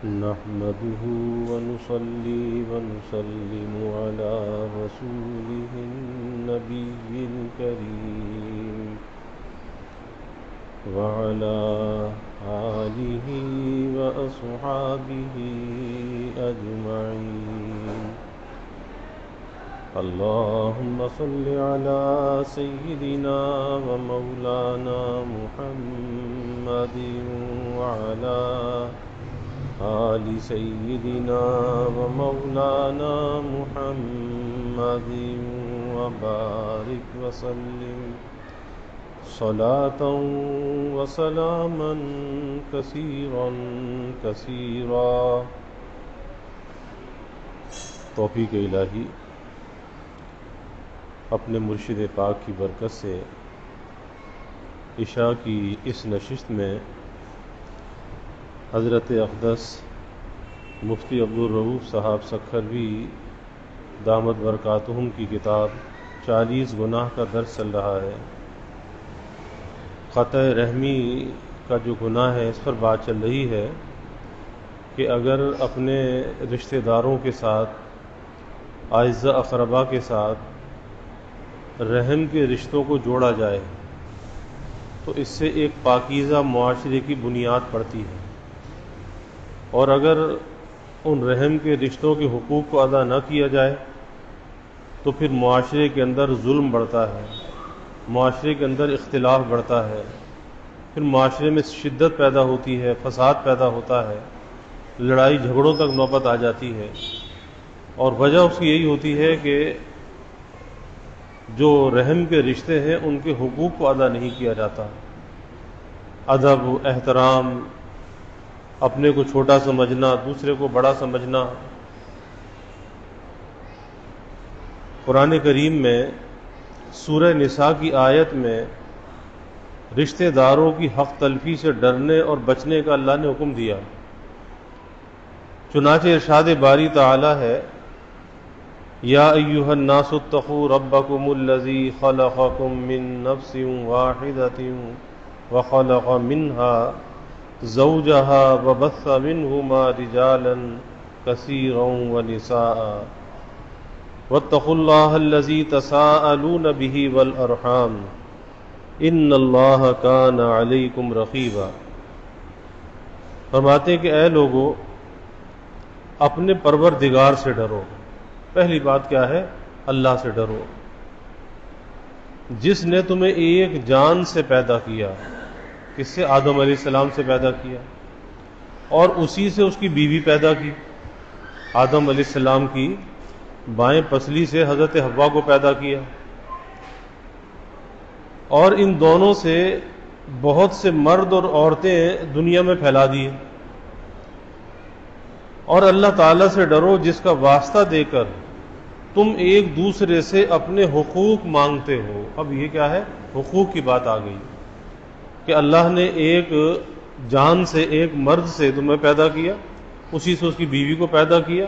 نحمده ونصلي ونسلم على رسوله النبي الكريم وعلى آله وأصحابه أجمعين. اللهم صل على سيدنا ومولانا محمد وعلى آل سيدنا ومولانا محمد وبارك وسلم صلاة وسلاما كثيرا كثيرا. توفیق الہی اپنے مرشد پاک کی برکت سے عشاء کی اس نشست میں حضرت اقدس مفتی عبدالرؤوف صاحب سکھروی دامت برکاتہم کی کتاب 40 گناہ کا درس چل رہا ہے. قطع رحمی کا جو گناہ ہے اس پر بات چل رہی ہے کہ اگر اپنے رشتہ داروں کے ساتھ اعزاء اقربا کے ساتھ رحم کے رشتوں کو جوڑا جائے تو اس سے ایک پاکیزہ معاشرے کی بنیاد پڑتی ہے، اور اگر ان رحم کے رشتوں کے حقوق کو ادا نہ کیا جائے تو پھر معاشرے کے اندر ظلم بڑھتا ہے، معاشرے کے اندر اختلاف بڑھتا ہے، پھر معاشرے میں شدت پیدا ہوتی ہے، فساد پیدا ہوتا ہے، لڑائی جھگڑوں تک نوبت آ جاتی ہے. اور وجہ اس کی یہی ہوتی ہے کہ جو رحم کے رشتے ہیں ان کے حقوق کو ادا نہیں کیا جاتا. ادب، احترام، اپنے کو چھوٹا سمجھنا، دوسرے کو بڑا سمجھنا. قرآن کریم میں سورہ نساء کی آیت میں رشتہ داروں کی حق تلفی سے ڈرنے اور بچنے کا اللہ نے حکم دیا. چنانچہ ارشاد باری تعالی ہے، یا ایھا الناس اتقوا ربکم الذی خلقکم من نفس واحدۃ وخلق منها زوجها وبث منهما رجالا كثيرا ونساء واتقوا الله الذي تساءلون به والارحام ان اللہ کان علیکم رقیبا. فرماتے ہیں کہ اے لوگو اپنے پروردگار سے ڈرو. پہلی بات کیا ہے؟ اللہ سے ڈرو، جس نے تمہیں ایک جان سے پیدا کیا. کس سے؟ آدم علیہ السلام سے پیدا کیا، اور اسی سے اس کی بیوی پیدا کی. آدم علیہ السلام کی بائیں پسلی سے حضرت حوا کو پیدا کیا، اور ان دونوں سے بہت سے مرد اور عورتیں دنیا میں پھیلا دیے. اور اللہ تعالیٰ سے ڈرو جس کا واسطہ دے کر تم ایک دوسرے سے اپنے حقوق مانگتے ہو. اب یہ کیا ہے؟ حقوق کی بات آ گئی کہ اللہ نے ایک جان سے، ایک مرد سے تمہیں پیدا کیا، اسی سے اس کی بیوی کو پیدا کیا،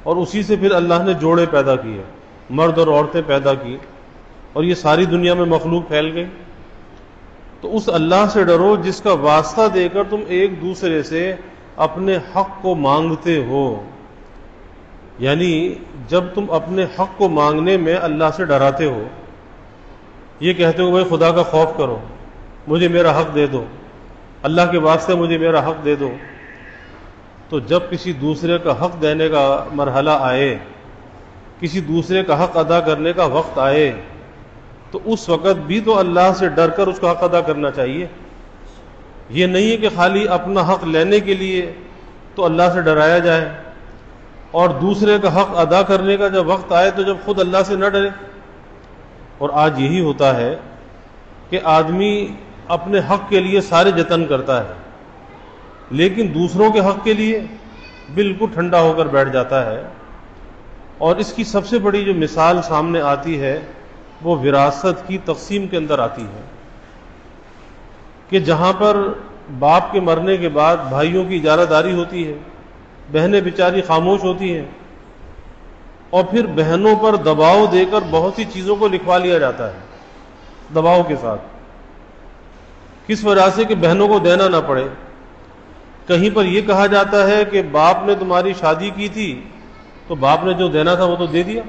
اور اسی سے پھر اللہ نے جوڑے پیدا کیے، مرد اور عورتیں پیدا کی، اور یہ ساری دنیا میں مخلوق پھیل گئی. تو اس اللہ سے ڈرو جس کا واسطہ دے کر تم ایک دوسرے سے اپنے حق کو مانگتے ہو. یعنی جب تم اپنے حق کو مانگنے میں اللہ سے ڈراتے ہو، یہ کہتے ہو بھائی خدا کا خوف کرو، مجھے میرا حق دے دو، اللہ کے واسطے مجھے میرا حق دے دو. تو جب کسی دوسرے کا حق دینے کا مرحلہ آئے، کسی دوسرے کا حق ادا کرنے کا وقت آئے، تو اس وقت بھی تو اللہ سے ڈر کر اس کا حق ادا کرنا چاہیے. یہ نہیں ہے کہ خالی اپنا حق لینے کے لیے تو اللہ سے ڈرایا جائے، اور دوسرے کا حق ادا کرنے کا جب وقت آئے تو جب خود اللہ سے نہ ڈرے. اور آج یہی ہوتا ہے کہ آدمی اپنے حق کے لیے سارے جتن کرتا ہے، لیکن دوسروں کے حق کے لیے بالکل ٹھنڈا ہو کر بیٹھ جاتا ہے. اور اس کی سب سے بڑی جو مثال سامنے آتی ہے وہ وراثت کی تقسیم کے اندر آتی ہے کہ جہاں پر باپ کے مرنے کے بعد بھائیوں کی اجارہ داری ہوتی ہے، بہنیں بیچاری خاموش ہوتی ہیں، اور پھر بہنوں پر دباؤ دے کر بہت سی چیزوں کو لکھوا لیا جاتا ہے دباؤ کے ساتھ. کس وجہ سے؟ کہ بہنوں کو دینا نہ پڑے. کہیں پر یہ کہا جاتا ہے کہ باپ نے تمہاری شادی کی تھی تو باپ نے جو دینا تھا وہ تو دے دیا،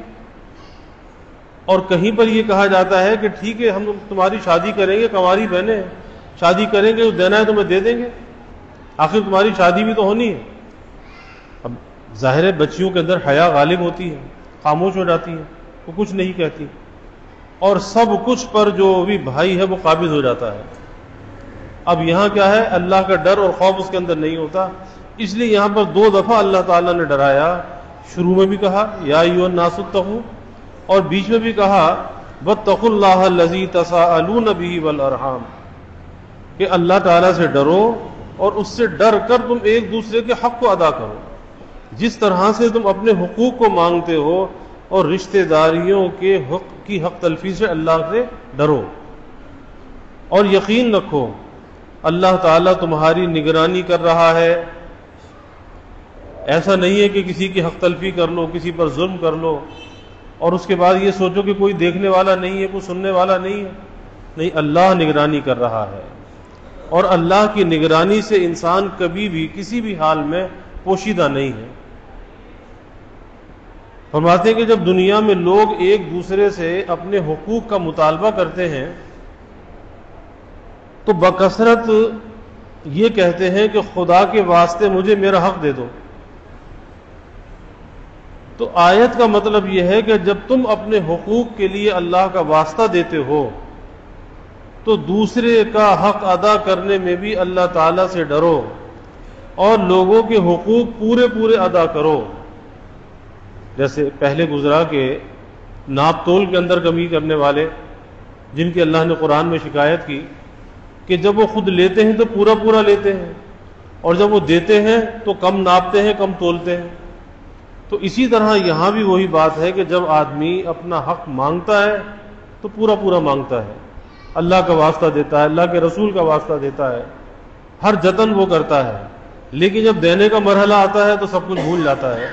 اور کہیں پر یہ کہا جاتا ہے کہ ٹھیک ہے ہم تمہاری شادی کریں گے، کنواری بہنیں ہیں، شادی کریں گے، جو دینا ہے تمہیں دے دیں گے، آخر تمہاری شادی بھی تو ہونی ہے۔ اب ظاہر ہے بچیوں کے اندر حیا غالب ہوتی ہے، خاموش ہو جاتی ہے، وہ کچھ نہیں کہتی، اور سب کچھ پر جو بھی بھائی ہے وہ قابض ہو جاتا ہے۔ اب یہاں کیا ہے، اللہ کا ڈر اور خوف اس کے اندر نہیں ہوتا، اس لیے یہاں پر 2 دفعہ اللہ تعالیٰ نے ڈرایا۔ شروع میں بھی کہا یا ایھا الناس اتقوا، اور بیچ میں بھی کہا واتقوا اللہ الذی تساءلون بہ والارحام، کہ اللہ تعالیٰ سے ڈرو اور اس سے ڈر کر تم ایک دوسرے کے حق کو ادا کرو، جس طرح سے تم اپنے حقوق کو مانگتے ہو، اور رشتہ داریوں کے حق کی حق تلفی سے اللہ سے ڈرو، اور یقین رکھو اللہ تعالیٰ تمہاری نگرانی کر رہا ہے۔ ایسا نہیں ہے کہ کسی کی حق تلفی کر لو، کسی پر ظلم کر لو، اور اس کے بعد یہ سوچو کہ کوئی دیکھنے والا نہیں ہے، کوئی سننے والا نہیں ہے۔ نہیں، اللہ نگرانی کر رہا ہے، اور اللہ کی نگرانی سے انسان کبھی بھی کسی بھی حال میں پوشیدہ نہیں ہے۔ فرماتے ہیں کہ جب دنیا میں لوگ ایک دوسرے سے اپنے حقوق کا مطالبہ کرتے ہیں تو بکثرت یہ کہتے ہیں کہ خدا کے واسطے مجھے میرا حق دے دو۔ تو آیت کا مطلب یہ ہے کہ جب تم اپنے حقوق کے لیے اللہ کا واسطہ دیتے ہو تو دوسرے کا حق ادا کرنے میں بھی اللہ تعالیٰ سے ڈرو اور لوگوں کے حقوق پورے پورے ادا کرو۔ جیسے پہلے گزرا کہ ناپ تول کے اندر کمی کرنے والے، جن کی اللہ نے قرآن میں شکایت کی کہ جب وہ خود لیتے ہیں تو پورا پورا لیتے ہیں، اور جب وہ دیتے ہیں تو کم ناپتے ہیں، کم تولتے ہیں۔ تو اسی طرح یہاں بھی وہی بات ہے کہ جب آدمی اپنا حق مانگتا ہے تو پورا پورا مانگتا ہے، اللہ کا واسطہ دیتا ہے، اللہ کے رسول کا واسطہ دیتا ہے، ہر جتن وہ کرتا ہے، لیکن جب دینے کا مرحلہ آتا ہے تو سب کچھ بھول جاتا ہے۔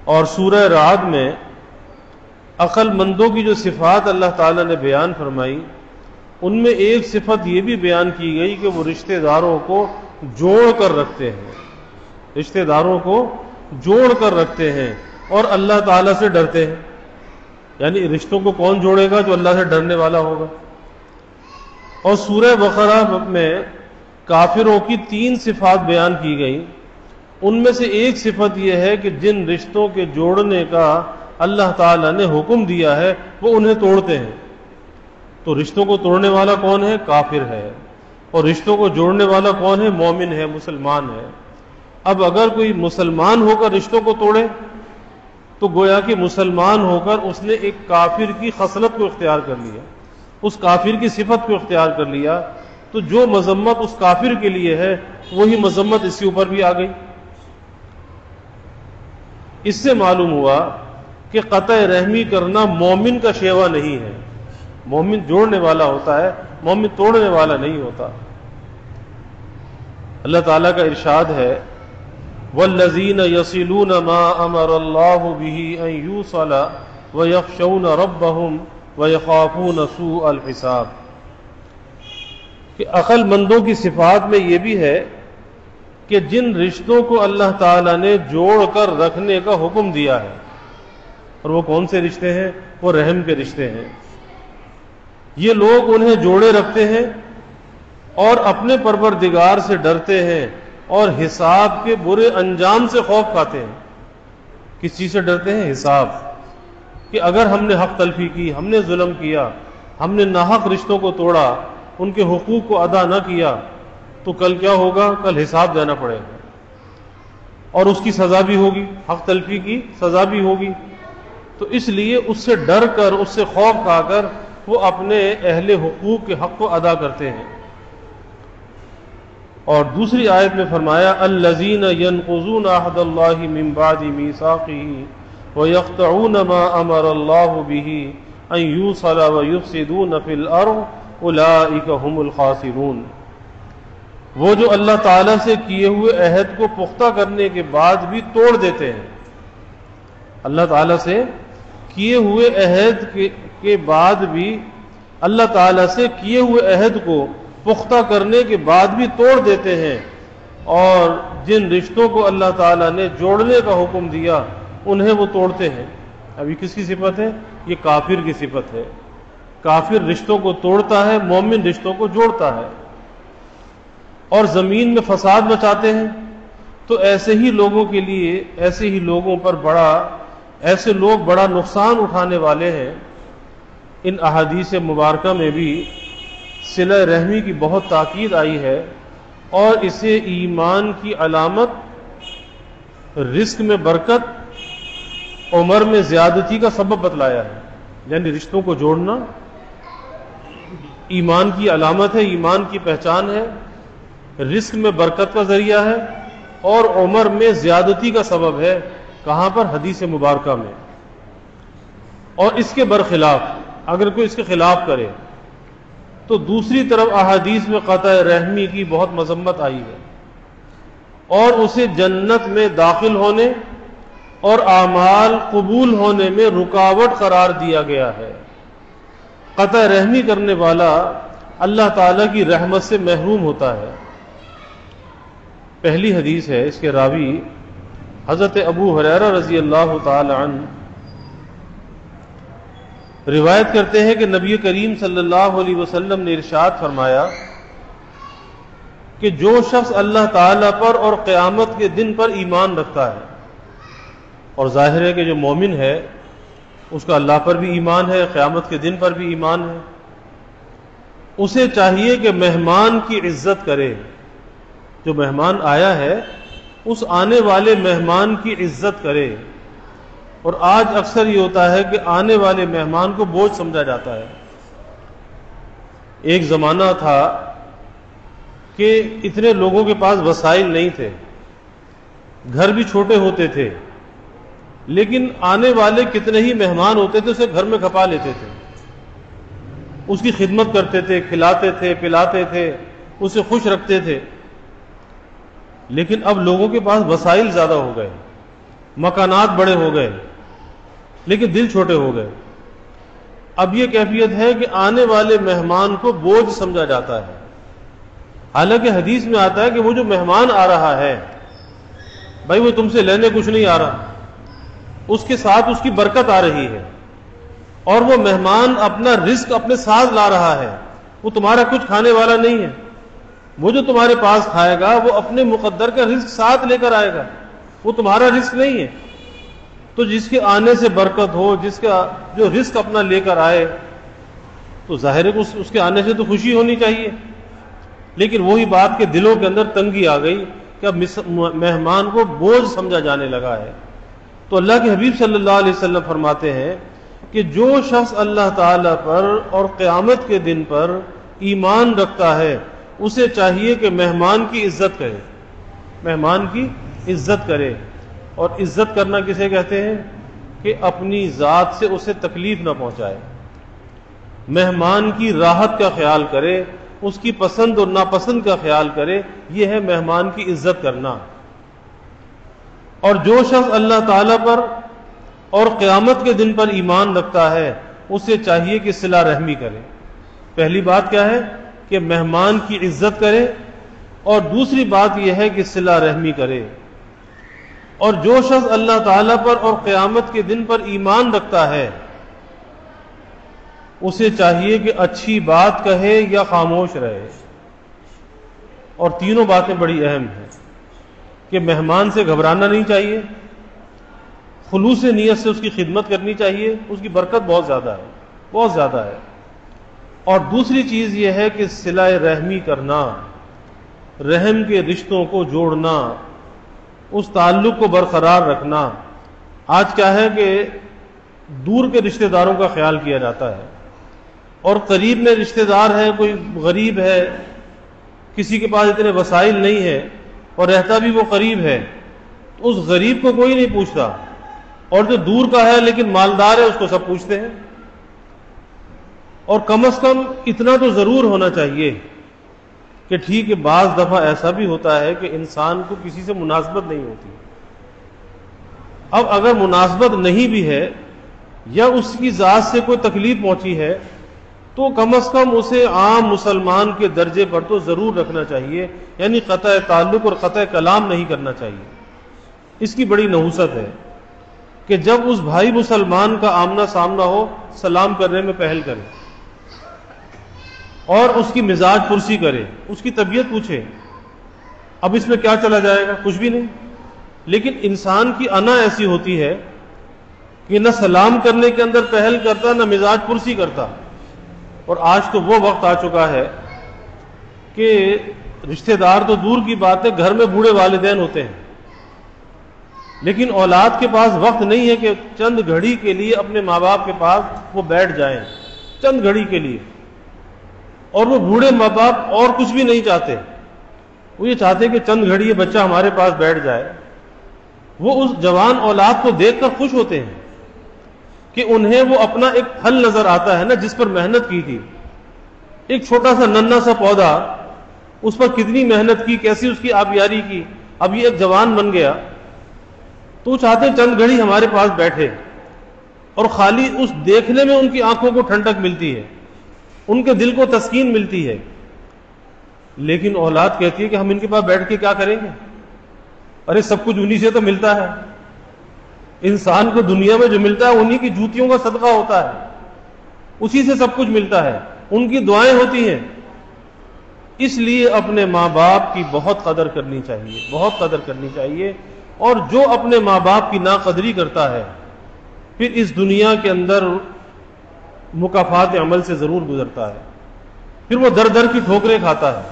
اور سورہ رعد میں عقل مندوں کی جو صفات اللہ تعالیٰ نے بیان فرمائی، ان میں ایک صفت یہ بھی بیان کی گئی کہ وہ رشتہ داروں کو جوڑ کر رکھتے ہیں، رشتہ داروں کو جوڑ کر رکھتے ہیں اور اللہ تعالیٰ سے ڈرتے ہیں۔ یعنی رشتوں کو کون جوڑے گا؟ جو اللہ سے ڈرنے والا ہوگا۔ اور سورہ بقرہ میں کافروں کی 3 صفات بیان کی گئی، ان میں سے ایک صفت یہ ہے کہ جن رشتوں کے جوڑنے کا اللہ تعالیٰ نے حکم دیا ہے وہ انہیں توڑتے ہیں۔ تو رشتوں کو توڑنے والا کون ہے؟ کافر ہے، اور رشتوں کو جوڑنے والا کون ہے؟ مومن ہے، مسلمان ہے۔ اب اگر کوئی مسلمان ہو کر رشتوں کو توڑے تو گویا کہ مسلمان ہو کر اس نے ایک کافر کی خصلت کو اختیار کر لیا، اس کافر کی صفت کو اختیار کر لیا، تو جو مذمت اس کافر کے لیے ہے وہی مذمت اس کے اوپر بھی آ گئی۔ اس سے معلوم ہوا کہ قطع رحمی کرنا مومن کا شیوا نہیں ہے۔ مومن جوڑنے والا ہوتا ہے، مومن توڑنے والا نہیں ہوتا۔ اللہ تعالیٰ کا ارشاد ہے وَالَّذِينَ يَصِلُونَ مَا أَمَرَ اللَّهُ بِهِ أَن يُوصَلَ وَيَخْشَوْنَ رَبَّهُمْ وَيَخَافُونَ سُوءَ الْحِسَابِ، کہ عقل مندوں کی صفات میں یہ بھی ہے کہ جن رشتوں کو اللہ تعالیٰ نے جوڑ کر رکھنے کا حکم دیا ہے، اور وہ کون سے رشتے ہیں؟ وہ رحم کے رشتے ہیں۔ یہ لوگ انہیں جوڑے رکھتے ہیں اور اپنے پروردگار سے ڈرتے ہیں اور حساب کے برے انجام سے خوف کھاتے ہیں۔ کس چیز سے ڈرتے ہیں؟ حساب، کہ اگر ہم نے حق تلفی کی، ہم نے ظلم کیا، ہم نے ناحق رشتوں کو توڑا، ان کے حقوق کو ادا نہ کیا، تو کل کیا ہوگا؟ کل حساب دینا پڑے گا، اور اس کی سزا بھی ہوگی، حق تلفی کی سزا بھی ہوگی۔ تو اس لیے اس سے ڈر کر، اس سے خوف کھا کر وہ اپنے اہل حقوق کے حق کو ادا کرتے ہیں۔ اور دوسری آیت میں فرمایا الذین ینقضون عہد اللہ من بعد میثاقہ ویقطعون ما امر اللہ بہ ان یوصل ویفسدون فی الارض اولئک هم الخاسرون، وہ جو اللہ تعالیٰ سے کیے ہوئے عہد کو پختہ کرنے کے بعد بھی توڑ دیتے ہیں۔ اللہ تعالیٰ سے کیے ہوئے عہد کے بعد بھی اللہ تعالیٰ سے کیے ہوئے عہد کو پختہ کرنے کے بعد بھی توڑ دیتے ہیں، اور جن رشتوں کو اللہ تعالیٰ نے جوڑنے کا حکم دیا انہیں وہ توڑتے ہیں۔ اب یہ کس کی صفت ہے؟ یہ کافر کی صفت ہے۔ کافر رشتوں کو توڑتا ہے، مومن رشتوں کو جوڑتا ہے، اور زمین میں فساد مچاتے ہیں۔ تو ایسے ہی لوگوں کے لیے، ایسے ہی لوگوں پر ایسے لوگ بڑا نقصان اٹھانے والے ہیں۔ ان احادیث مبارکہ میں بھی صلہ رحمی کی بہت تاکید آئی ہے، اور اسے ایمان کی علامت، رزق میں برکت، عمر میں زیادتی کا سبب بتلایا ہے۔ یعنی رشتوں کو جوڑنا ایمان کی علامت ہے، ایمان کی پہچان ہے، رزق میں برکت کا ذریعہ ہے، اور عمر میں زیادتی کا سبب ہے۔ کہاں پر؟ حدیث مبارکہ میں۔ اور اس کے برخلاف اگر کوئی اس کے خلاف کرے تو دوسری طرف احادیث میں قطع رحمی کی بہت مذمت آئی ہے، اور اسے جنت میں داخل ہونے اور اعمال قبول ہونے میں رکاوٹ قرار دیا گیا ہے۔ قطع رحمی کرنے والا اللہ تعالیٰ کی رحمت سے محروم ہوتا ہے۔ پہلی حدیث ہے، اس کے راوی حضرت ابو ہریرہ رضی اللہ تعالی عنہ روایت کرتے ہیں کہ نبی کریم صلی اللہ علیہ وسلم نے ارشاد فرمایا کہ جو شخص اللہ تعالیٰ پر اور قیامت کے دن پر ایمان رکھتا ہے، اور ظاہر ہے کہ جو مومن ہے اس کا اللہ پر بھی ایمان ہے، قیامت کے دن پر بھی ایمان ہے، اسے چاہیے کہ مہمان کی عزت کرے۔ جو مہمان آیا ہے اس آنے والے مہمان کی عزت کرے۔ اور آج اکثر یہ ہوتا ہے کہ آنے والے مہمان کو بوجھ سمجھا جاتا ہے۔ ایک زمانہ تھا کہ اتنے لوگوں کے پاس وسائل نہیں تھے، گھر بھی چھوٹے ہوتے تھے، لیکن آنے والے کتنے ہی مہمان ہوتے تھے اسے گھر میں کھپا لیتے تھے، اس کی خدمت کرتے تھے، کھلاتے تھے، پلاتے تھے، اسے خوش رکھتے تھے۔ لیکن اب لوگوں کے پاس وسائل زیادہ ہو گئے، مکانات بڑے ہو گئے، لیکن دل چھوٹے ہو گئے۔ اب یہ کیفیت ہے کہ آنے والے مہمان کو بوجھ سمجھا جاتا ہے، حالانکہ حدیث میں آتا ہے کہ وہ جو مہمان آ رہا ہے، بھائی وہ تم سے لینے کچھ نہیں آ رہا، اس کے ساتھ اس کی برکت آ رہی ہے، اور وہ مہمان اپنا رزق اپنے ساتھ لا رہا ہے، وہ تمہارا کچھ کھانے والا نہیں ہے، وہ جو تمہارے پاس کھائے گا وہ اپنے مقدر کا رزق ساتھ لے کر آئے گا، وہ تمہارا رزق نہیں ہے۔ تو جس کے آنے سے برکت ہو، جس کا جو رزق اپنا لے کر آئے، تو ظاہر ہے کہ اس کے آنے سے تو خوشی ہونی چاہیے۔ لیکن وہی بات کہ دلوں کے اندر تنگی آ گئی کہ اب مہمان کو بوجھ سمجھا جانے لگا ہے۔ تو اللہ کے حبیب صلی اللہ علیہ وسلم فرماتے ہیں کہ جو شخص اللہ تعالی پر اور قیامت کے دن پر ایمان رکھتا ہے اسے چاہیے کہ مہمان کی عزت کرے، مہمان کی عزت کرے۔ اور عزت کرنا کسے کہتے ہیں؟ کہ اپنی ذات سے اسے تکلیف نہ پہنچائے، مہمان کی راحت کا خیال کرے، اس کی پسند اور ناپسند کا خیال کرے، یہ ہے مہمان کی عزت کرنا۔ اور جو شخص اللہ تعالی پر اور قیامت کے دن پر ایمان رکھتا ہے اسے چاہیے کہ صلہ رحمی کرے۔ پہلی بات کیا ہے؟ کہ مہمان کی عزت کرے، اور دوسری بات یہ ہے کہ صلہ رحمی کرے۔ اور جو شخص اللہ تعالیٰ پر اور قیامت کے دن پر ایمان رکھتا ہے اسے چاہیے کہ اچھی بات کہے یا خاموش رہے۔ اور تینوں باتیں بڑی اہم ہیں کہ مہمان سے گھبرانا نہیں چاہیے، خلوص نیت سے اس کی خدمت کرنی چاہیے، اس کی برکت بہت زیادہ ہے، بہت زیادہ ہے۔ اور دوسری چیز یہ ہے کہ صلہ رحمی کرنا، رحم کے رشتوں کو جوڑنا، اس تعلق کو برقرار رکھنا۔ آج کیا ہے کہ دور کے رشتہ داروں کا خیال کیا جاتا ہے، اور قریب میں رشتہ دار ہے، کوئی غریب ہے، کسی کے پاس اتنے وسائل نہیں ہے اور رہتا بھی وہ قریب ہے، تو اس غریب کو کوئی نہیں پوچھتا، اور جو دور کا ہے لیکن مالدار ہے اس کو سب پوچھتے ہیں۔ اور کم از کم اتنا تو ضرور ہونا چاہیے کہ ٹھیک ہے، بعض دفعہ ایسا بھی ہوتا ہے کہ انسان کو کسی سے مناسبت نہیں ہوتی۔ اب اگر مناسبت نہیں بھی ہے یا اس کی ذات سے کوئی تکلیف پہنچی ہے تو کم از کم اسے عام مسلمان کے درجے پر تو ضرور رکھنا چاہیے، یعنی قطع تعلق اور قطع کلام نہیں کرنا چاہیے۔ اس کی بڑی نحوست ہے کہ جب اس بھائی مسلمان کا آمنا سامنا ہو سلام کرنے میں پہل کرے اور اس کی مزاج پرسی کرے، اس کی طبیعت پوچھے۔ اب اس میں کیا چلا جائے گا؟ کچھ بھی نہیں۔ لیکن انسان کی انا ایسی ہوتی ہے کہ نہ سلام کرنے کے اندر پہل کرتا، نہ مزاج پرسی کرتا۔ اور آج تو وہ وقت آ چکا ہے کہ رشتہ دار تو دور کی بات ہے، گھر میں بوڑھے والدین ہوتے ہیں، لیکن اولاد کے پاس وقت نہیں ہے کہ چند گھڑی کے لیے اپنے ماں باپ کے پاس وہ بیٹھ جائیں، چند گھڑی کے لیے۔ اور وہ بوڑھے ماں باپ اور کچھ بھی نہیں چاہتے، وہ یہ چاہتے کہ چند گھڑی یہ بچہ ہمارے پاس بیٹھ جائے۔ وہ اس جوان اولاد کو دیکھ کر خوش ہوتے ہیں کہ انہیں وہ اپنا ایک پھل نظر آتا ہے نا، جس پر محنت کی تھی۔ ایک چھوٹا سا ننھا سا پودا، اس پر کتنی محنت کی، کیسی اس کی آبیاری کی، اب یہ ایک جوان بن گیا۔ تو وہ چاہتے ہیں چند گھڑی ہمارے پاس بیٹھے، اور خالی اس دیکھنے میں ان کی آنکھوں کو ٹھنڈک ملتی ہے، ان کے دل کو تسکین ملتی ہے۔ لیکن اولاد کہتی ہے کہ ہم ان کے پاس بیٹھ کے کیا کریں گے؟ ارے سب کچھ انہی سے تو ملتا ہے۔ انسان کو دنیا میں جو ملتا ہے انہی کی جوتیوں کا صدقہ ہوتا ہے، اسی سے سب کچھ ملتا ہے، ان کی دعائیں ہوتی ہیں۔ اس لیے اپنے ماں باپ کی بہت قدر کرنی چاہیے، بہت قدر کرنی چاہیے۔ اور جو اپنے ماں باپ کی ناقدری کرتا ہے پھر اس دنیا کے اندر مکافات عمل سے ضرور گزرتا ہے، پھر وہ در در کی ٹھوکریں کھاتا ہے۔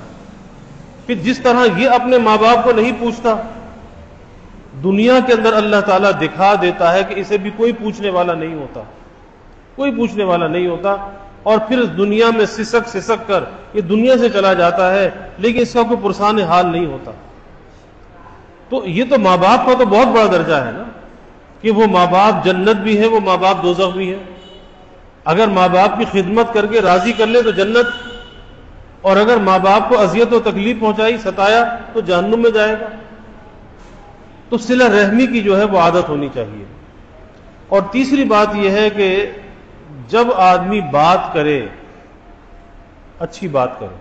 پھر جس طرح یہ اپنے ماں باپ کو نہیں پوچھتا، دنیا کے اندر اللہ تعالیٰ دکھا دیتا ہے کہ اسے بھی کوئی پوچھنے والا نہیں ہوتا، کوئی پوچھنے والا نہیں ہوتا، اور پھر اس دنیا میں سسک سسک کر یہ دنیا سے چلا جاتا ہے، لیکن اس کا کوئی پرسان حال نہیں ہوتا۔ تو یہ تو ماں باپ کا تو بہت بڑا درجہ ہے نا، کہ وہ ماں باپ جنت بھی ہے، وہ ماں باپ دوزخ بھی ہے۔ اگر ماں باپ کی خدمت کر کے راضی کر لے تو جنت، اور اگر ماں باپ کو اذیت و تکلیف پہنچائی، ستایا، تو جہنم میں جائے گا۔ تو صلہ رحمی کی جو ہے وہ عادت ہونی چاہیے۔ اور تیسری بات یہ ہے کہ جب آدمی بات کرے، اچھی بات کرے۔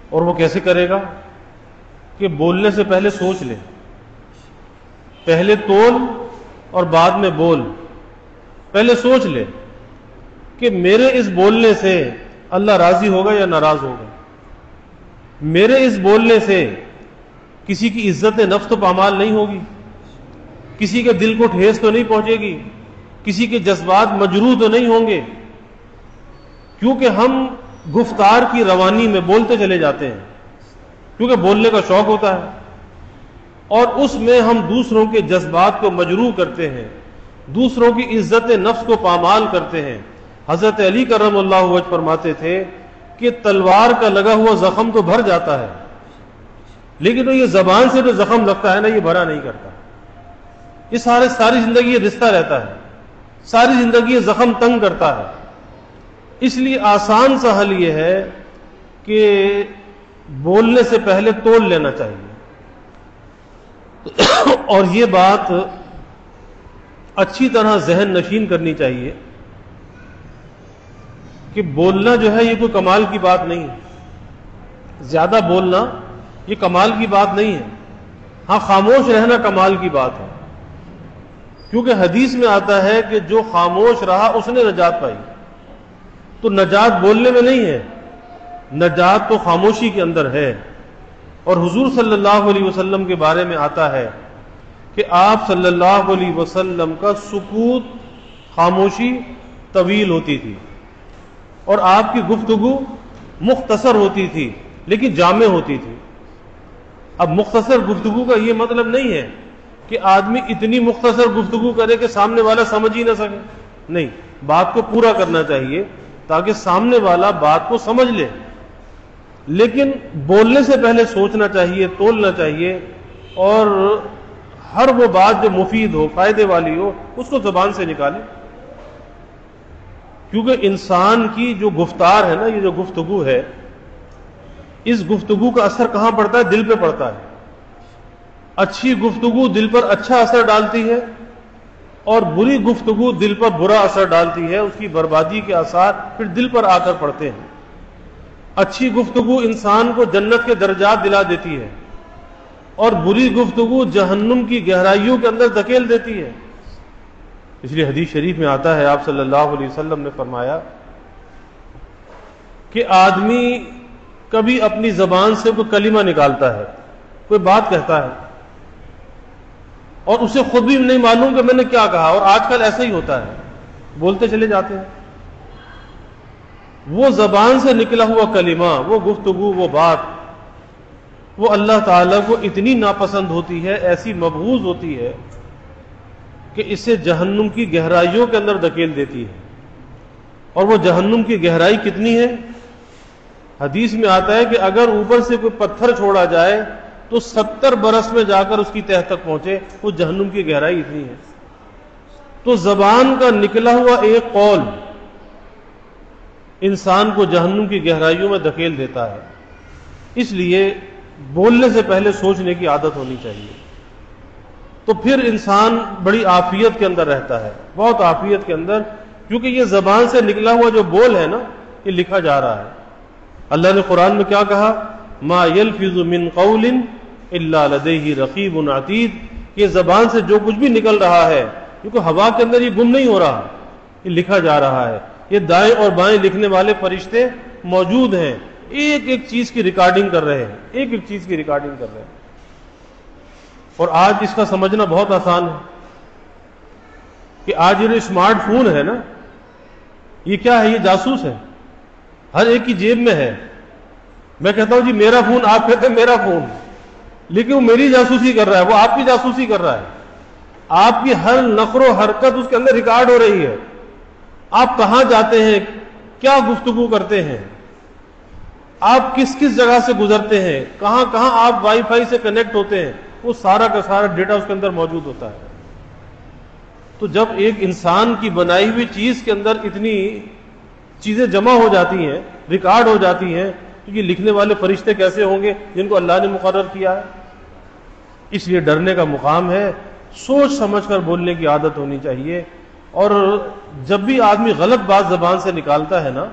اور وہ کیسے کرے گا؟ کہ بولنے سے پہلے سوچ لے، پہلے تول اور بعد میں بول۔ پہلے سوچ لے کہ میرے اس بولنے سے اللہ راضی ہوگا یا ناراض ہوگا، میرے اس بولنے سے کسی کی عزت نفس تو پامال نہیں ہوگی، کسی کے دل کو ٹھیس تو نہیں پہنچے گی، کسی کے جذبات مجروح تو نہیں ہوں گے، کیونکہ ہم گفتار کی روانی میں بولتے چلے جاتے ہیں، کیونکہ بولنے کا شوق ہوتا ہے، اور اس میں ہم دوسروں کے جذبات کو مجروح کرتے ہیں، دوسروں کی عزت نفس کو پامال کرتے ہیں۔ حضرت علی کرم اللہ وجہ فرماتے تھے کہ تلوار کا لگا ہوا زخم تو بھر جاتا ہے، لیکن وہ یہ زبان سے جو زخم لگتا ہے نا، یہ بھرا نہیں کرتا۔ یہ ساری زندگی یہ رشتہ رہتا ہے، ساری زندگی یہ زخم تنگ کرتا ہے۔ اس لیے آسان سا حل یہ ہے کہ بولنے سے پہلے تول لینا چاہیے۔ اور یہ بات اچھی طرح ذہن نشین کرنی چاہیے کہ بولنا جو ہے یہ کوئی کمال کی بات نہیں ہے، زیادہ بولنا یہ کمال کی بات نہیں ہے، ہاں خاموش رہنا کمال کی بات ہے، کیونکہ حدیث میں آتا ہے کہ جو خاموش رہا اس نے نجات پائی۔ تو نجات بولنے میں نہیں ہے، نجات تو خاموشی کے اندر ہے۔ اور حضور صلی اللہ علیہ وسلم کے بارے میں آتا ہے کہ آپ صلی اللہ علیہ وسلم کا سکوت، خاموشی طویل ہوتی تھی، اور آپ کی گفتگو مختصر ہوتی تھی لیکن جامع ہوتی تھی۔ اب مختصر گفتگو کا یہ مطلب نہیں ہے کہ آدمی اتنی مختصر گفتگو کرے کہ سامنے والا سمجھ ہی نہ سکے، نہیں، بات کو پورا کرنا چاہیے تاکہ سامنے والا بات کو سمجھ لے، لیکن بولنے سے پہلے سوچنا چاہیے، تولنا چاہیے، اور ہر وہ بات جو مفید ہو، فائدے والی ہو، اس کو زبان سے نکالے، کیونکہ انسان کی جو گفتار ہے نا، یہ جو گفتگو ہے، اس گفتگو کا اثر کہاں پڑتا ہے؟ دل پہ پڑتا ہے۔ اچھی گفتگو دل پر اچھا اثر ڈالتی ہے، اور بری گفتگو دل پر برا اثر ڈالتی ہے، اس کی بربادی کے آثار پھر دل پر آ کر پڑتے ہیں۔ اچھی گفتگو انسان کو جنت کے درجات دلا دیتی ہے، اور بری گفتگو جہنم کی گہرائیوں کے اندر دھکیل دیتی ہے۔ اس لیے حدیث شریف میں آتا ہے، آپ صلی اللہ علیہ وسلم نے فرمایا کہ آدمی کبھی اپنی زبان سے کوئی کلمہ نکالتا ہے، کوئی بات کہتا ہے، اور اسے خود بھی نہیں معلوم کہ میں نے کیا کہا، اور آج کل ایسا ہی ہوتا ہے، بولتے چلے جاتے ہیں۔ وہ زبان سے نکلا ہوا کلمہ، وہ گفتگو، وہ بات، وہ اللہ تعالیٰ کو اتنی ناپسند ہوتی ہے، ایسی مبغوض ہوتی ہے کہ اسے جہنم کی گہرائیوں کے اندر دھکیل دیتی ہے۔ اور وہ جہنم کی گہرائی کتنی ہے؟ حدیث میں آتا ہے کہ اگر اوپر سے کوئی پتھر چھوڑا جائے تو 70 برس میں جا کر اس کی تہہ تک پہنچے، وہ جہنم کی گہرائی اتنی ہے۔ تو زبان کا نکلا ہوا ایک قول انسان کو جہنم کی گہرائیوں میں دھکیل دیتا ہے۔ اس لیے بولنے سے پہلے سوچنے کی عادت ہونی چاہیے، تو پھر انسان بڑی عافیت کے اندر رہتا ہے، بہت عافیت کے اندر، کیونکہ یہ زبان سے نکلا ہوا جو بول ہے نا، یہ لکھا جا رہا ہے۔ اللہ نے قرآن میں کیا کہا؟ ما یلفظ من قول الا لدیہ رقیب عتید، یہ زبان سے جو کچھ بھی نکل رہا ہے، کیونکہ ہوا کے اندر یہ گم نہیں ہو رہا، یہ لکھا جا رہا ہے۔ یہ دائیں اور بائیں لکھنے والے فرشتے موجود ہیں، ایک ایک چیز کی ریکارڈنگ کر رہے ہیں، ایک ایک چیز کی ریکارڈنگ کر رہے ہیں۔ اور آج اس کا سمجھنا بہت آسان ہے کہ آج یہ اسمارٹ فون ہے نا، یہ کیا ہے؟ یہ جاسوس ہے، ہر ایک کی جیب میں ہے۔ میں کہتا ہوں جی میرا فون، آپ کہتے ہیں میرا فون، لیکن وہ میری جاسوسی کر رہا ہے، وہ آپ کی جاسوسی کر رہا ہے۔ آپ کی ہر نخر و حرکت اس کے اندر ریکارڈ ہو رہی ہے۔ آپ کہاں جاتے ہیں، کیا گفتگو کرتے ہیں، آپ کس کس جگہ سے گزرتے ہیں، کہاں کہاں آپ وائی فائی سے کنیکٹ ہوتے ہیں، وہ سارا کا سارا ڈیٹا اس کے اندر موجود ہوتا ہے۔ تو جب ایک انسان کی بنائی ہوئی چیز کے اندر اتنی چیزیں جمع ہو جاتی ہیں، ریکارڈ ہو جاتی ہیں، تو یہ لکھنے والے فرشتے کیسے ہوں گے جن کو اللہ نے مقرر کیا ہے؟ اس لیے ڈرنے کا مقام ہے، سوچ سمجھ کر بولنے کی عادت ہونی چاہیے۔ اور جب بھی آدمی غلط بات زبان سے نکالتا ہے نا،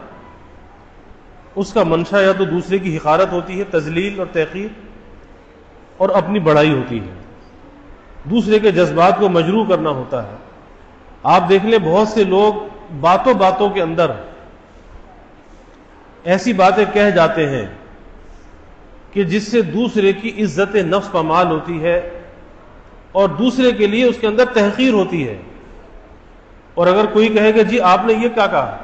اس کا منشا یا تو دوسرے کی حقارت ہوتی ہے، تذلیل اور تحقیر، اور اپنی بڑائی ہوتی ہے، دوسرے کے جذبات کو مجروح کرنا ہوتا ہے۔ آپ دیکھ لیں بہت سے لوگ باتوں باتوں کے اندر ایسی باتیں کہہ جاتے ہیں کہ جس سے دوسرے کی عزت نفس پامال ہوتی ہے، اور دوسرے کے لیے اس کے اندر تحقیر ہوتی ہے۔ اور اگر کوئی کہے کہ جی آپ نے یہ کیا کہا،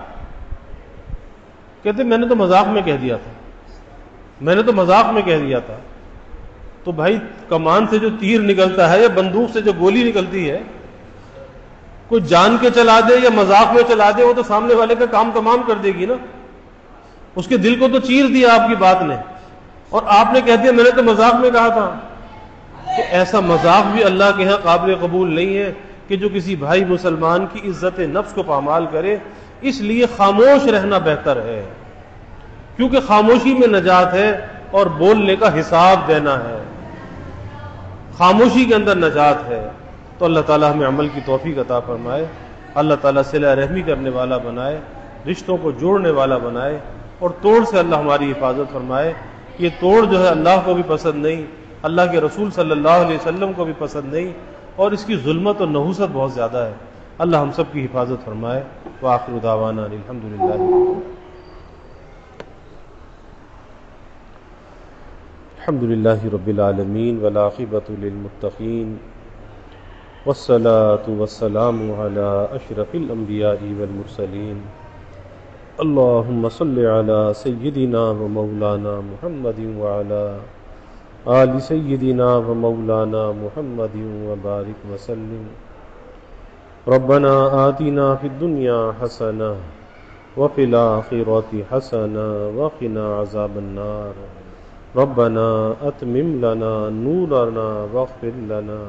کہتے میں نے تو مذاق میں کہہ دیا تھا، میں نے تو مذاق میں کہہ دیا تھا۔ تو بھائی کمان سے جو تیر نکلتا ہے یا بندوق سے جو گولی نکلتی ہے، کوئی جان کے چلا دے یا مذاق میں چلا دے، وہ تو سامنے والے کا کام تمام کر دے گی نا۔ اس کے دل کو تو چیر دیا آپ کی بات نے، اور آپ نے کہہ دیا میں نے تو مذاق میں کہا تھا۔ تو ایسا مذاق بھی اللہ کے ہاں قابل قبول نہیں ہے کہ جو کسی بھائی مسلمان کی عزت نفس کو پامال کرے۔ اس لیے خاموش رہنا بہتر ہے، کیونکہ خاموشی میں نجات ہے، اور بولنے کا حساب دینا ہے، خاموشی کے اندر نجات ہے۔ تو اللہ تعالیٰ ہمیں عمل کی توفیق عطا فرمائے، اللہ تعالیٰ صلہ رحمی کرنے والا بنائے، رشتوں کو جوڑنے والا بنائے، اور توڑ سے اللہ ہماری حفاظت فرمائے۔ یہ توڑ جو ہے اللہ کو بھی پسند نہیں، اللہ کے رسول صلی اللہ علیہ وسلم کو بھی پسند نہیں، اور اس کی ظلمت اور نحوست بہت زیادہ ہے۔ اللہ ہم سب کی حفاظت فرمائے۔ وآخر دعوانا الحمدللہ۔ الحمدللہ رب العالمین والعاقبۃ للمتقین والصلاة والسلام علی اشرف الانبیاء والمرسلین۔ اللہم صل علی سیدنا و مولانا محمد وعلی آل سیدنا و مولانا محمد وبارک وسلم۔ ربنا آتنا فی الدنیا حسنہ وفی الآخرۃ حسنہ وقنا عذاب النار۔ ربنا اتمم لنا نورنا واغفر لنا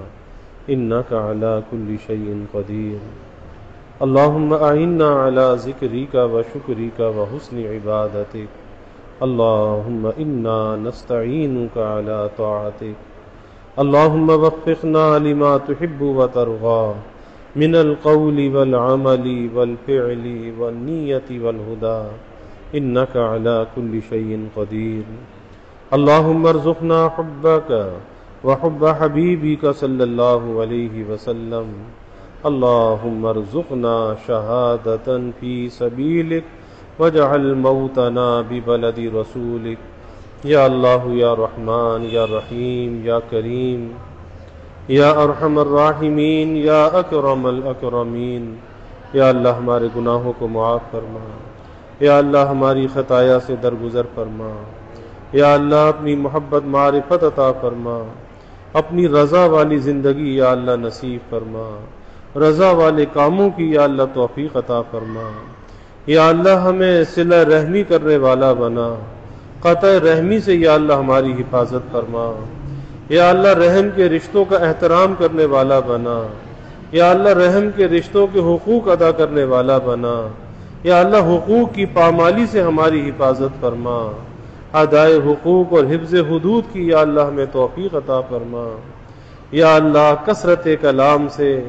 انک علی کل شیء قدیر۔ اللہم اعنا علی ذکرک و شکرک و حسن عبادتک۔ اللہم انا نستعینک علی طاعتک۔ اللہم وفقنا لما تحب و ترضی من القول والعمل والفعل والنية والهدى إنك على كل شيء قدير. اللهم ارزقنا حبك وحب حبيبك صلى الله عليه وسلم. اللهم ارزقنا شهادة في سبيلك واجعل موتنا ببلد رسولك. یا اللہ یا رحمان یا رحیم یا کریم یا ارحم الراحمین یا اکرم الاکرمین. یا اللہ ہمارے گناہوں کو معاف فرما. یا اللہ ہماری خطایا سے درگزر فرما. یا اللہ اپنی محبت معرفت عطا فرما. اپنی رضا والی زندگی یا اللہ نصیب فرما. رضا والے کاموں کی یا اللہ توفیق عطا فرما. یا اللہ ہمیں صلہ رحمی کرنے والا بنا. قطع رحمی سے یا اللہ ہماری حفاظت فرما. یا اللہ رحم کے رشتوں کا احترام کرنے والا بنا. یا اللہ رحم کے رشتوں کے حقوق ادا کرنے والا بنا. یا اللہ حقوق کی پامالی سے ہماری حفاظت فرما. ادائے حقوق اور حفظ حدود کی یا اللہ ہمیں توفیق عطا فرما. یا اللہ کثرت کلام سے،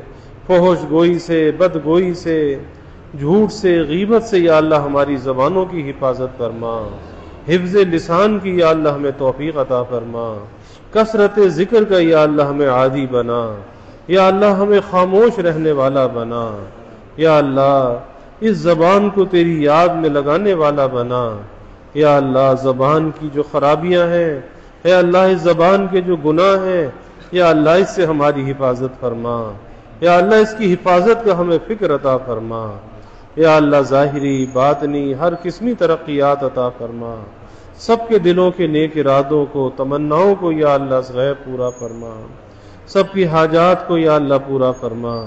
فحش گوئی سے، بد گوئی سے، جھوٹ سے، غیبت سے یا اللہ ہماری زبانوں کی حفاظت فرما. حفظ لسان کی یا اللہ ہمیں توفیق عطا فرما. کثرت ذکر کا یا اللہ ہمیں عادی بنا. یا اللہ ہمیں خاموش رہنے والا بنا. یا اللہ اس زبان کو تیری یاد میں لگانے والا بنا. یا اللہ زبان کی جو خرابیاں ہیں، اے اللہ اس زبان کے جو گناہ ہیں، یا اللہ اس سے ہماری حفاظت فرما. یا اللہ اس کی حفاظت کا ہمیں فکر عطا فرما. یا اللہ ظاہری باطنی ہر قسمی ترقیات عطا فرما. سب کے دلوں کے نیک ارادوں کو، تمناؤں کو یا اللہ از غیب پورا فرما. سب کی حاجات کو یا اللہ پورا فرما.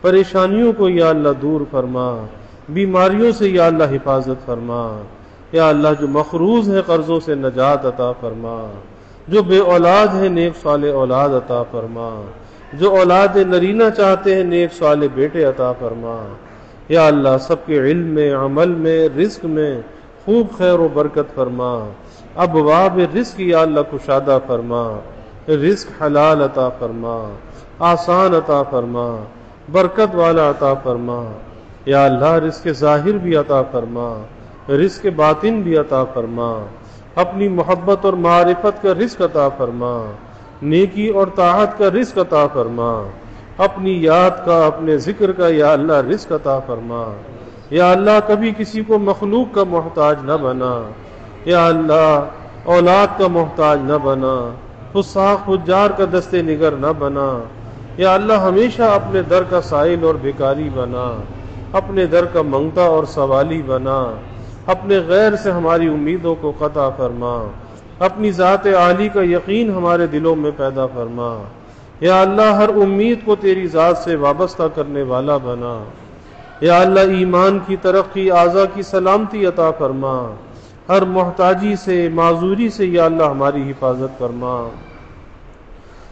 پریشانیوں کو یا اللہ دور فرما. بیماریوں سے یا اللہ حفاظت فرما. یا اللہ جو مقروض ہے قرضوں سے نجات عطا فرما. جو بے اولاد ہے نیک صالح اولاد عطا فرما. جو اولاد نرینہ چاہتے ہیں نیک صالح بیٹے عطا فرما. یا اللہ سب کے علم میں، عمل میں، رزق میں خوب خیر و برکت فرما. ابواب رزق یا اللہ کشادہ فرما. رزق حلال عطا فرما، آسان عطا فرما، برکت والا عطا فرما. یا اللہ رزق ظاہر بھی عطا فرما، رزق باطن بھی عطا فرما. اپنی محبت اور معرفت کا رزق عطا فرما. نیکی اور طاعت کا رزق عطا فرما. اپنی یاد کا، اپنے ذکر کا یا اللہ رزق عطا فرما. یا اللہ کبھی کسی کو مخلوق کا محتاج نہ بنا. یا اللہ اولاد کا محتاج نہ بنا. فساق فجار کا دستے نگر نہ بنا. یا اللہ ہمیشہ اپنے در کا سائل اور بھکاری بنا. اپنے در کا منگتا اور سوالی بنا. اپنے غیر سے ہماری امیدوں کو قطع فرما. اپنی ذات عالی کا یقین ہمارے دلوں میں پیدا فرما. یا اللہ ہر امید کو تیری ذات سے وابستہ کرنے والا بنا. یا اللہ ایمان کی ترقی، اعضاء کی سلامتی عطا فرما. ہر محتاجی سے، معذوری سے یا اللہ ہماری حفاظت فرما.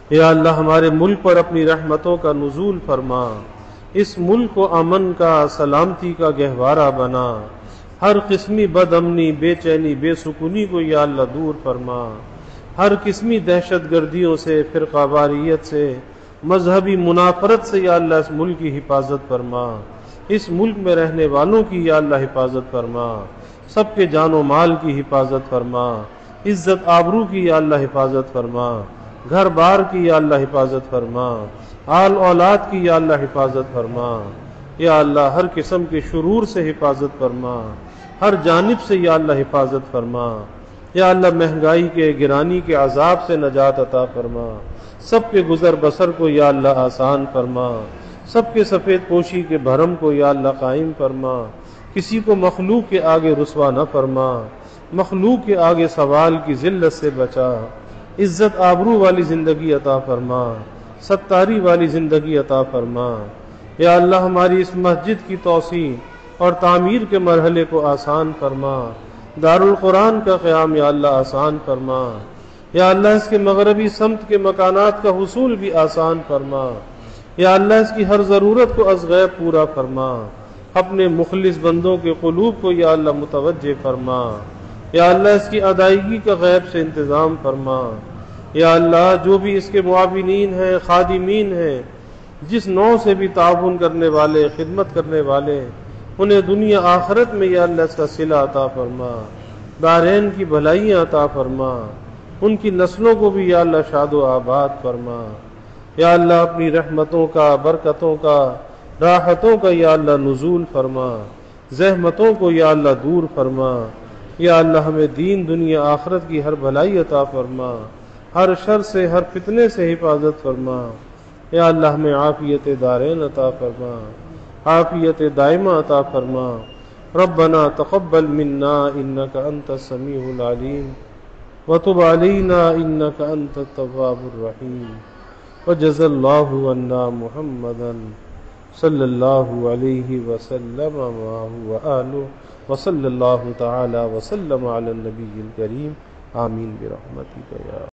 یا اللہ ہمارے ملک پر اپنی رحمتوں کا نزول فرما. اس ملک کو امن کا، سلامتی کا گہوارہ بنا. ہر قسمی بد امنی، بے چینی، بے سکونی کو یا اللہ دور فرما. ہر قسمی دہشت گردیوں سے، فرقہ واریت سے، مذہبی منافرت سے یا اللہ اس ملک کی حفاظت فرما. اس ملک میں رہنے والوں کی یا اللہ حفاظت فرما. سب کے جان و مال کی حفاظت فرما. عزت آبرو کی یا اللہ حفاظت فرما. گھر بار کی یا اللہ حفاظت فرما. آل اولاد کی یا اللہ حفاظت فرما. یا اللہ ہر قسم کے شرور سے حفاظت فرما. ہر جانب سے یا اللہ حفاظت فرما. یا اللہ مہنگائی کے، گرانی کے عذاب سے نجات عطا فرما. سب کے گزر بسر کو یا اللہ آسان فرما. سب کے سفید پوشی کے بھرم کو یا اللہ قائم فرما. کسی کو مخلوق کے آگے رسوا نہ فرما. مخلوق کے آگے سوال کی ذلت سے بچا. عزت آبرو والی زندگی عطا فرما. ستاری والی زندگی عطا فرما. یا اللہ ہماری اس مسجد کی توسیع اور تعمیر کے مرحلے کو آسان فرما. دارالقرآن کا قیام یا اللہ آسان فرما. یا اللہ اس کے مغربی سمت کے مکانات کا حصول بھی آسان فرما. یا اللہ اس کی ہر ضرورت کو از غیب پورا فرما. اپنے مخلص بندوں کے قلوب کو یا اللہ متوجہ فرما. یا اللہ اس کی ادائیگی کا غیب سے انتظام فرما. یا اللہ جو بھی اس کے معاونین ہیں، خادمین ہیں، جس نوع سے بھی تعاون کرنے والے، خدمت کرنے والے، انہیں دنیا آخرت میں یا اللہ اس کا صلہ عطا فرما، دارین کی بھلائیاں عطا فرما، ان کی نسلوں کو بھی یا اللہ شاد و آباد فرما، یا اللہ اپنی رحمتوں کا، برکتوں کا، راحتوں کا یا اللہ نزول فرما، زحمتوں کو یا اللہ دور فرما، یا اللہ ہمیں دین دنیا آخرت کی ہر بھلائی عطا فرما، ہر شر سے، ہر فتنے سے حفاظت فرما، یا اللہ ہمیں عافیت دارین عطا فرما، عافیت دائمہ عطا فرما۔ ربنا تقبل منا انك انت السميع العليم وتب علينا انك انت التواب الرحيم وجزى الله عنا محمدا صلى الله عليه وسلم وآله وصلى الله تعالى وسلم على النبي الكريم آمين برحمتك يا